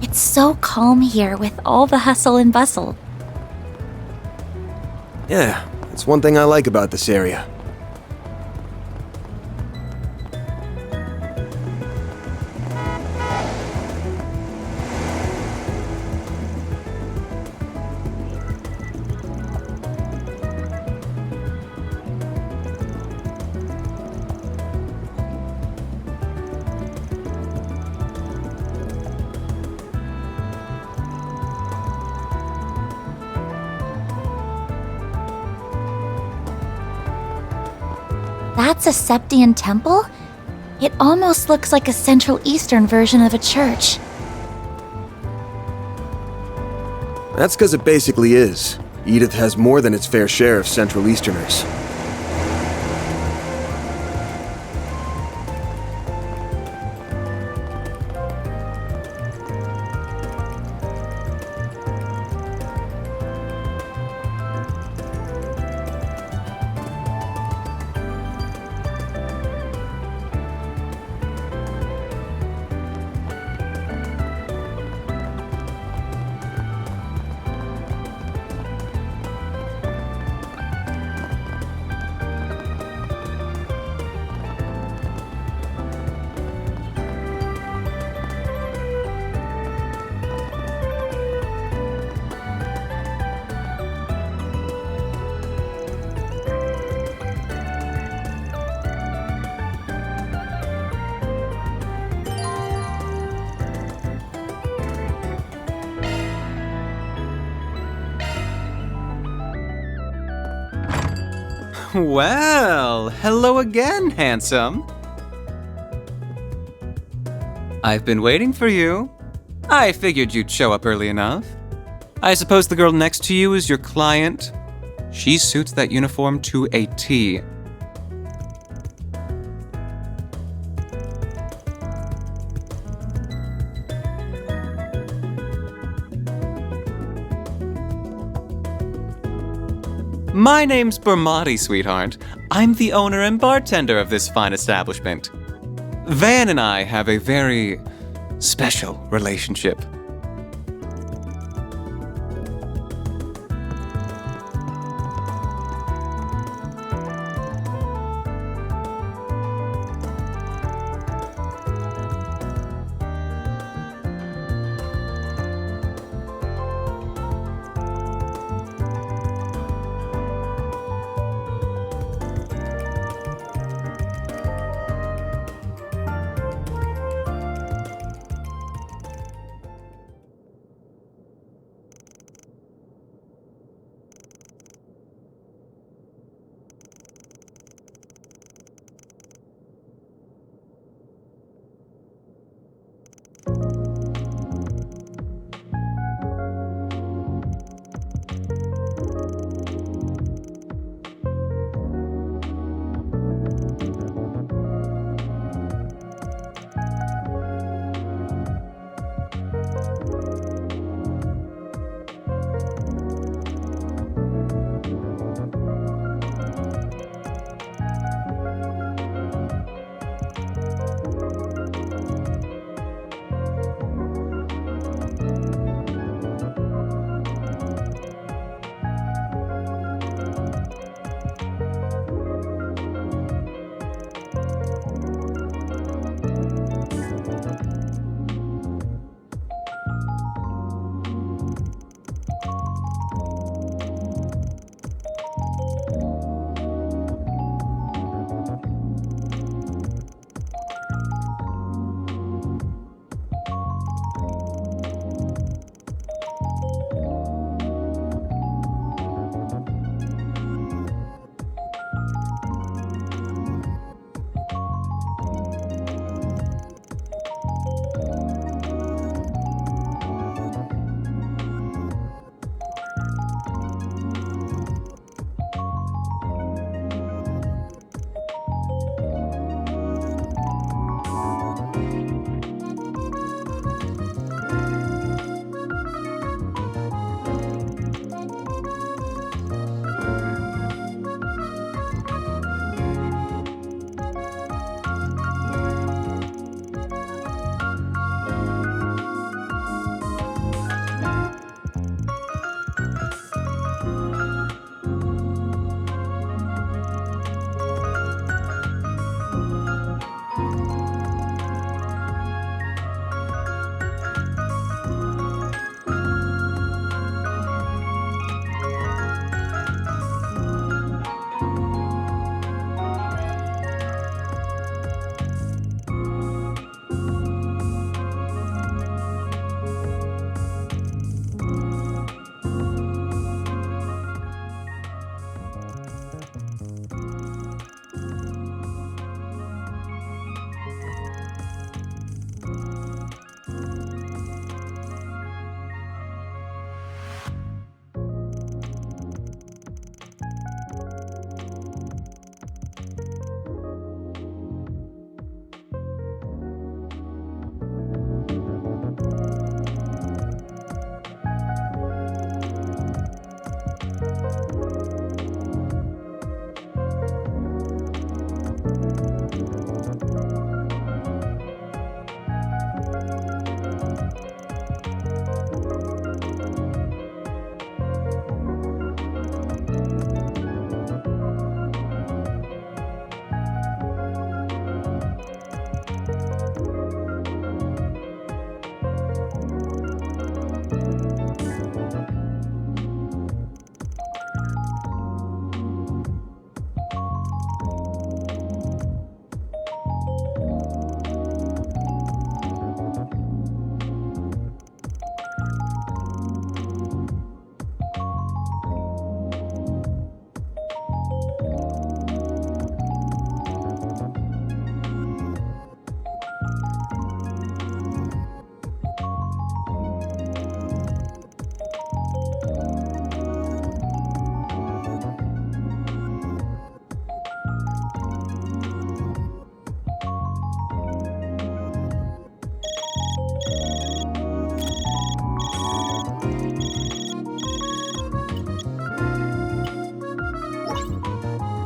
It's so calm here with all the hustle and bustle. Yeah, that's one thing I like about this area. That's a Septian temple? It almost looks like a Central Eastern version of a church. That's because it basically is. Edith has more than its fair share of Central Easterners. Well, hello again, handsome. I've been waiting for you. I figured you'd show up early enough. I suppose the girl next to you is your client? She suits that uniform to a T. My name's Bermati, sweetheart. I'm the owner and bartender of this fine establishment. Van and I have a very special relationship.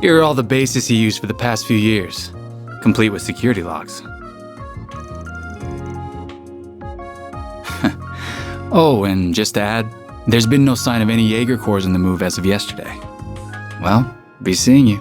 Here are all the bases he used for the past few years, complete with security logs. Oh, and just to add, there's been no sign of any Jaeger Corps in the move as of yesterday. Well, be seeing you.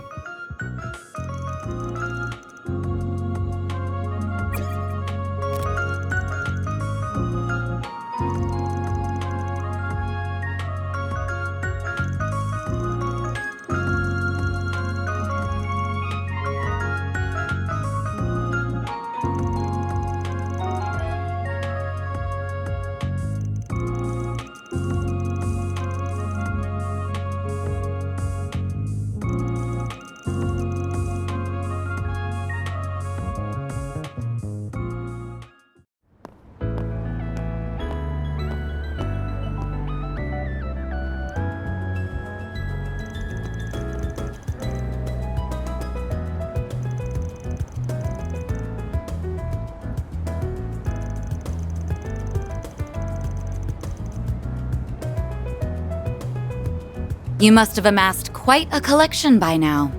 You must have amassed quite a collection by now.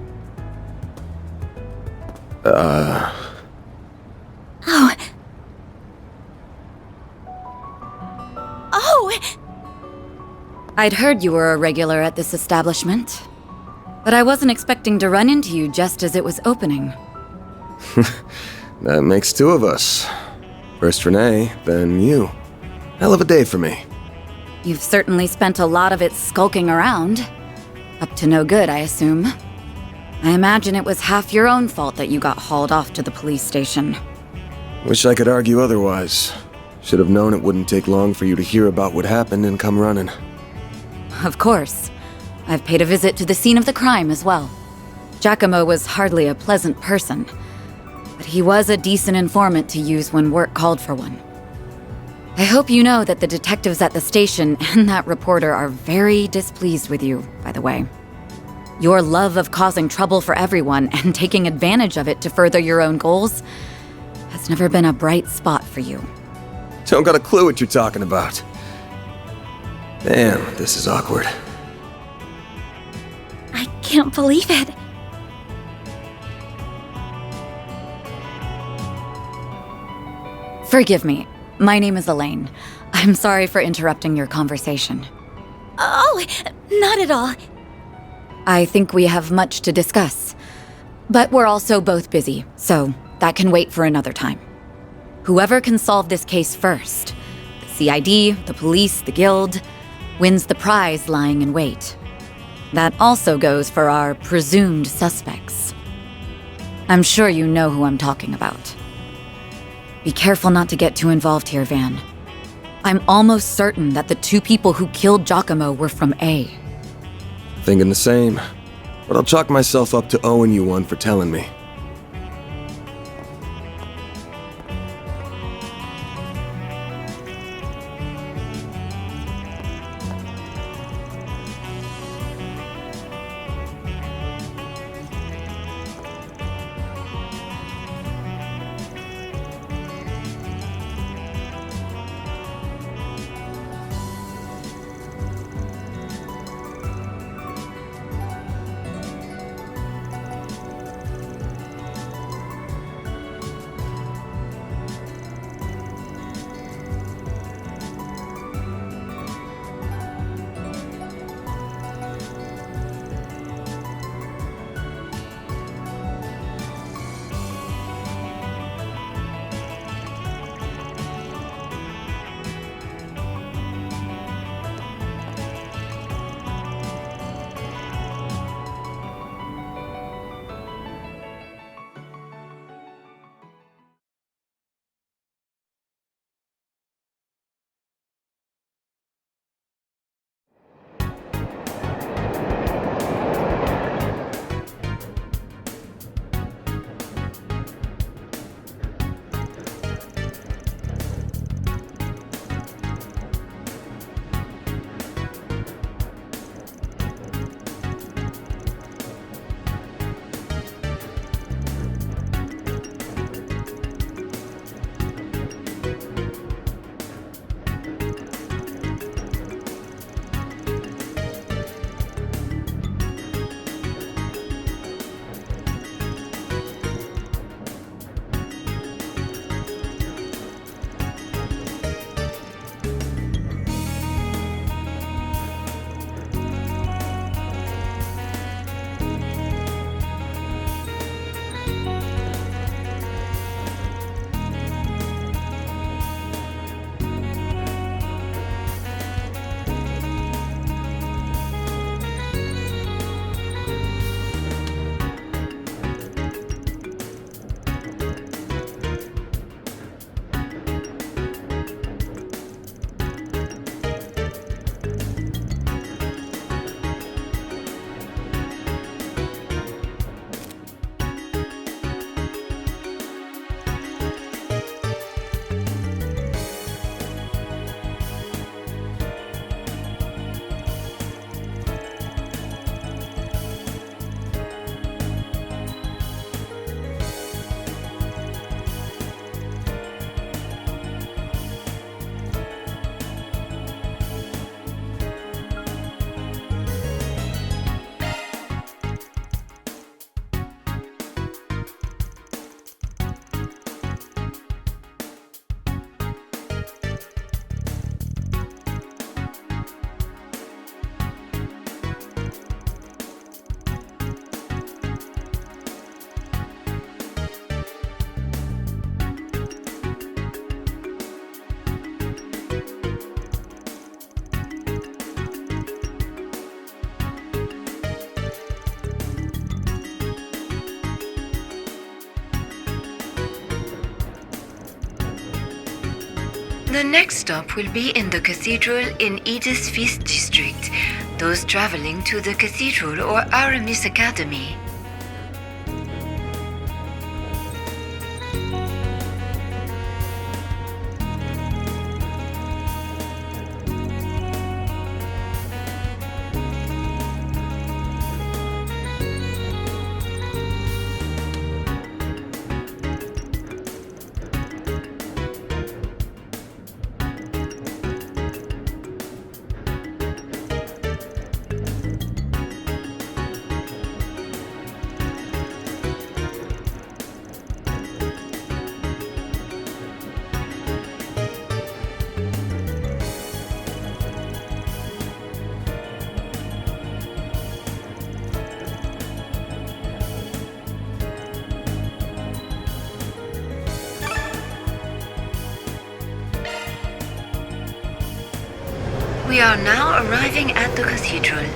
Oh. Oh! I'd heard you were a regular at this establishment, but I wasn't expecting to run into you just as it was opening. That makes two of us. First Renee, then you. Hell of a day for me. You've certainly spent a lot of it skulking around. Up to no good, I assume. I imagine it was half your own fault that you got hauled off to the police station. Wish I could argue otherwise. Should have known it wouldn't take long for you to hear about what happened and come running. Of course. I've paid a visit to the scene of the crime as well. Giacomo was hardly a pleasant person, but he was a decent informant to use when work called for one. I hope you know that the detectives at the station and that reporter are very displeased with you, by the way. Your love of causing trouble for everyone and taking advantage of it to further your own goals has never been a bright spot for you. Don't got a clue what you're talking about. Damn, this is awkward. I can't believe it. Forgive me. My name is Elaine. I'm sorry for interrupting your conversation. Oh, not at all. I think we have much to discuss. But we're also both busy, so that can wait for another time. Whoever can solve this case first, the CID, the police, the guild, wins the prize lying in wait. That also goes for our presumed suspects. I'm sure you know who I'm talking about. Be careful not to get too involved here, Van. I'm almost certain that the two people who killed Giacomo were from A. Thinking the same. But I'll chalk myself up to owing you one for telling me. The next stop will be in the cathedral in Edith's Feast District. Those traveling to the cathedral or Aramis Academy. We are now arriving at the cathedral.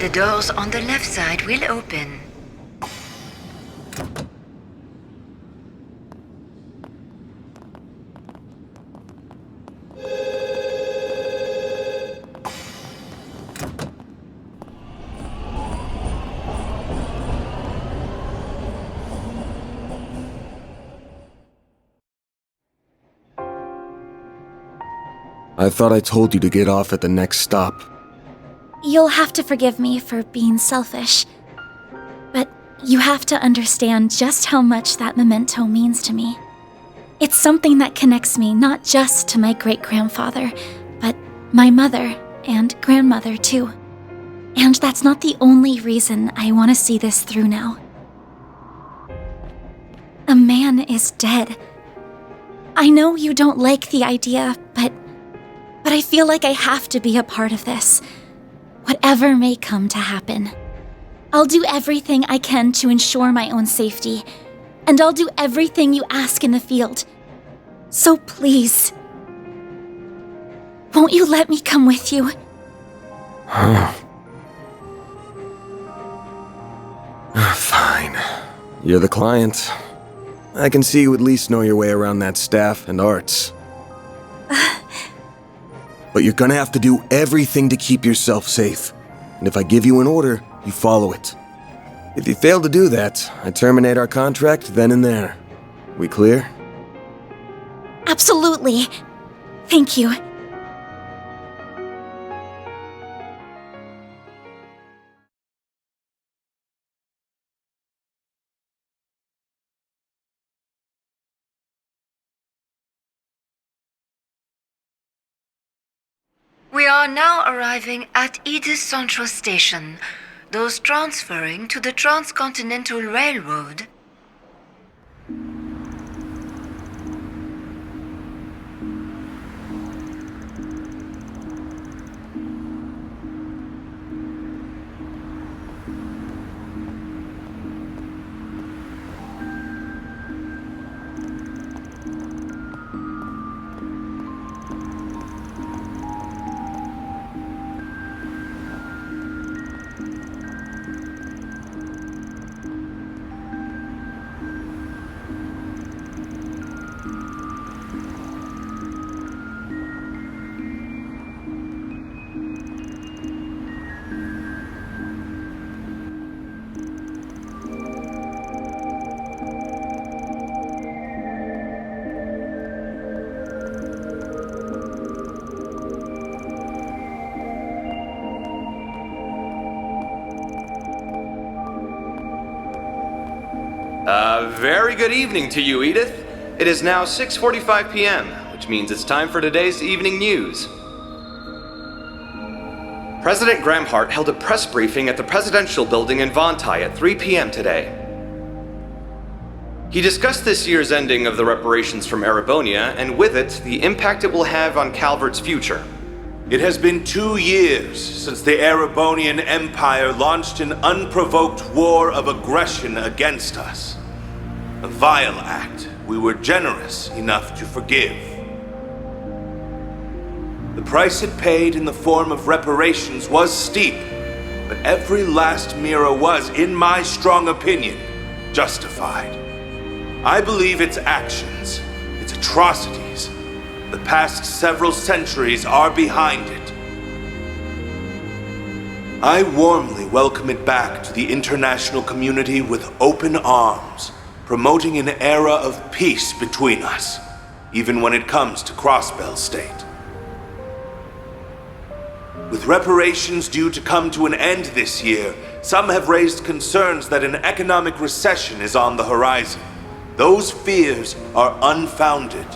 The doors on the left side will open. I thought I told you to get off at the next stop. You'll have to forgive me for being selfish, but you have to understand just how much that memento means to me. It's something that connects me not just to my great-grandfather, but my mother and grandmother too. And that's not the only reason I want to see this through now. A man is dead. I know you don't like the idea, but I feel like I have to be a part of this. Whatever may come to happen. I'll do everything I can to ensure my own safety, and I'll do everything you ask in the field. So please, won't you let me come with you? Fine. You're the client. I can see you at least know your way around that staff and arts. But you're gonna have to do everything to keep yourself safe. And if I give you an order, you follow it. If you fail to do that, I terminate our contract then and there. We clear? Absolutely. Thank you. We are now arriving at Edith Central Station. Those transferring to the Transcontinental Railroad. Very good evening to you, Edith. It is now 6:45 p.m., which means it's time for today's evening news. President Gramhart held a press briefing at the Presidential Building in Vontai at 3 p.m. today. He discussed this year's ending of the reparations from Erebonia, and with it, the impact it will have on Calvert's future. It has been 2 years since the Erebonian Empire launched an unprovoked war of aggression against us. A vile act we were generous enough to forgive. The price it paid in the form of reparations was steep, but every last lira was, in my strong opinion, justified. I believe its actions, its atrocities, The past several centuries are behind it. I warmly welcome it back to the international community with open arms, promoting an era of peace between us, even when it comes to Crossbell State. With reparations due to come to an end this year, some have raised concerns that an economic recession is on the horizon. Those fears are unfounded.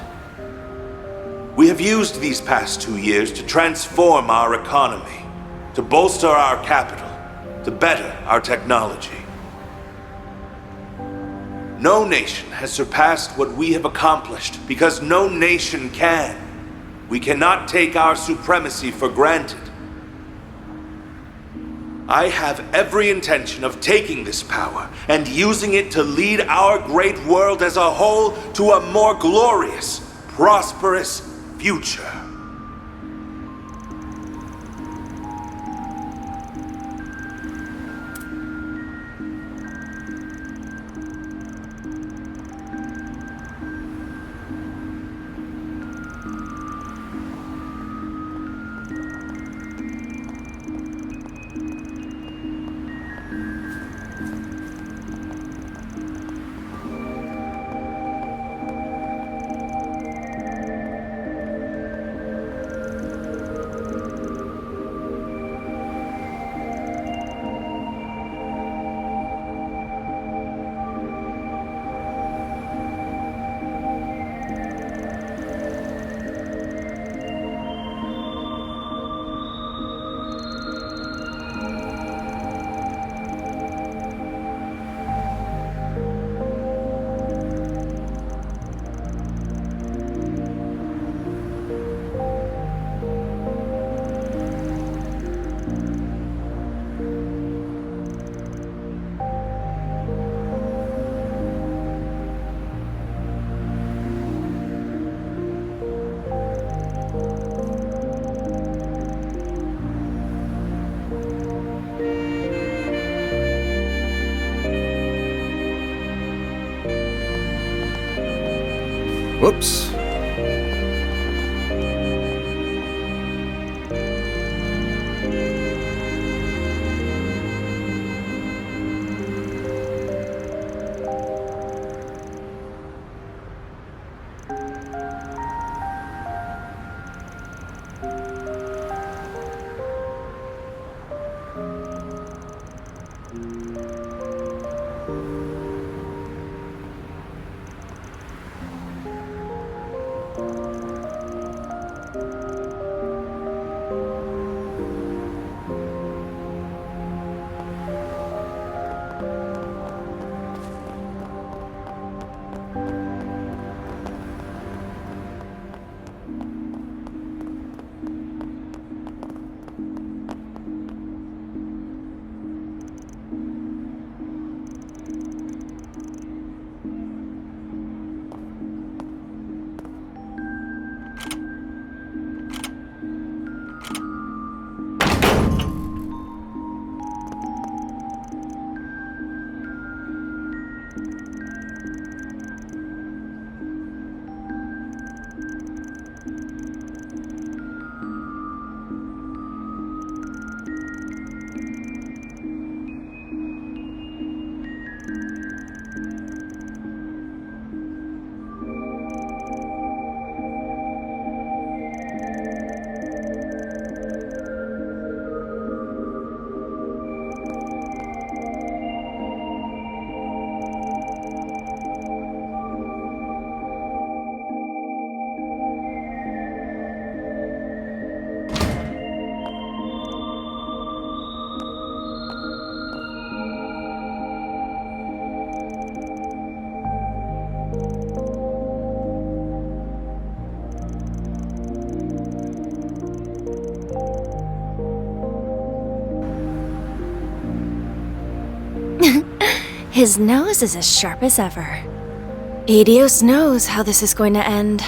We have used these past 2 years to transform our economy, to bolster our capital, to better our technology. No nation has surpassed what we have accomplished because no nation can. We cannot take our supremacy for granted. I have every intention of taking this power and using it to lead our great world as a whole to a more glorious, prosperous future. Whoops. His nose is as sharp as ever. Adios knows how this is going to end,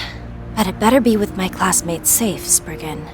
but it better be with my classmates safe, Spriggan.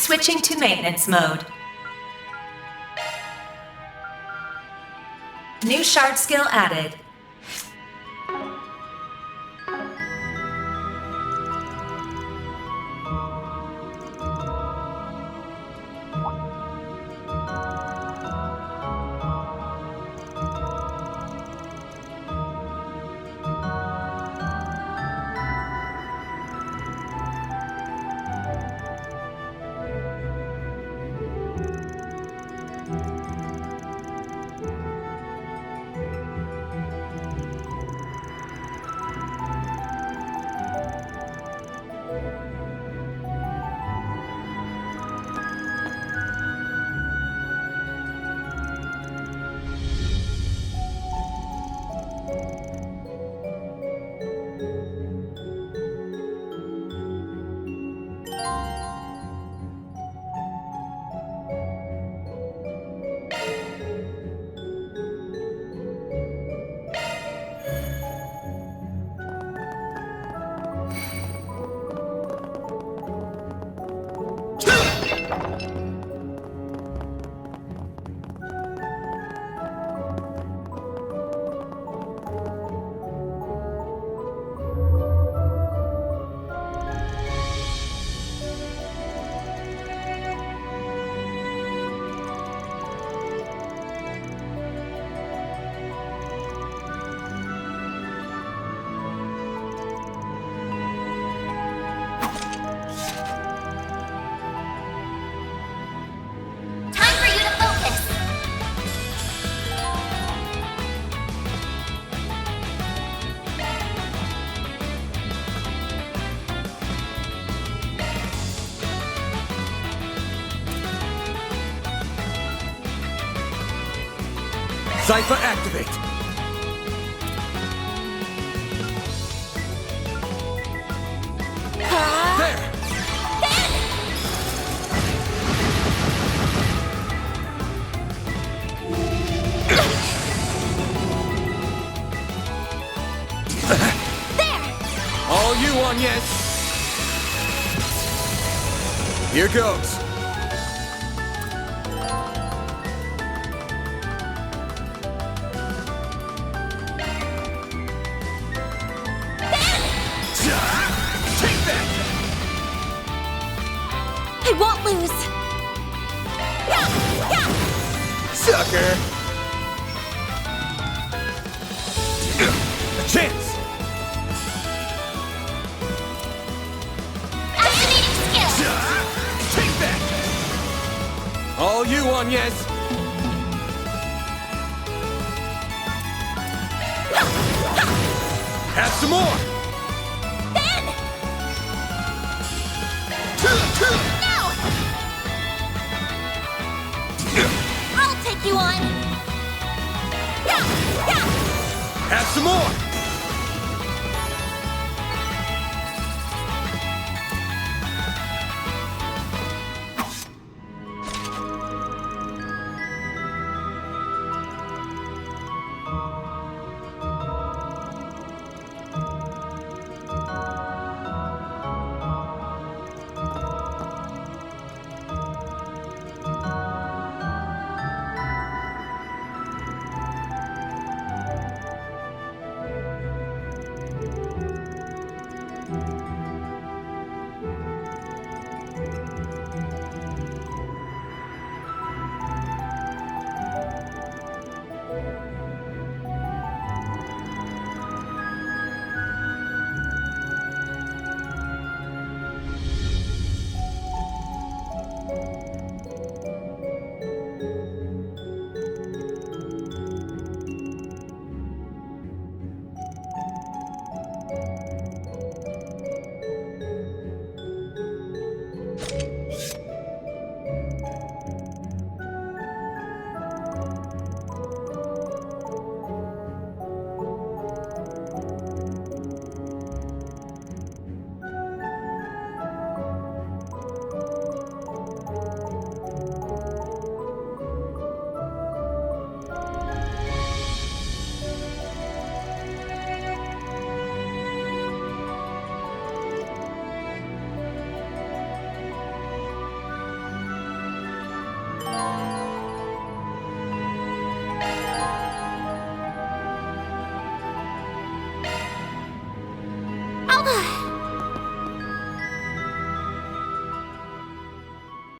Switching to maintenance mode. New shard skill added. Cypher activate! There! All you on, yes! Here goes! I won't lose! Sucker! A chance! Activating skill! Take that! All you on, yes! Have some more! Ben! No! I'll take you on! Have some more!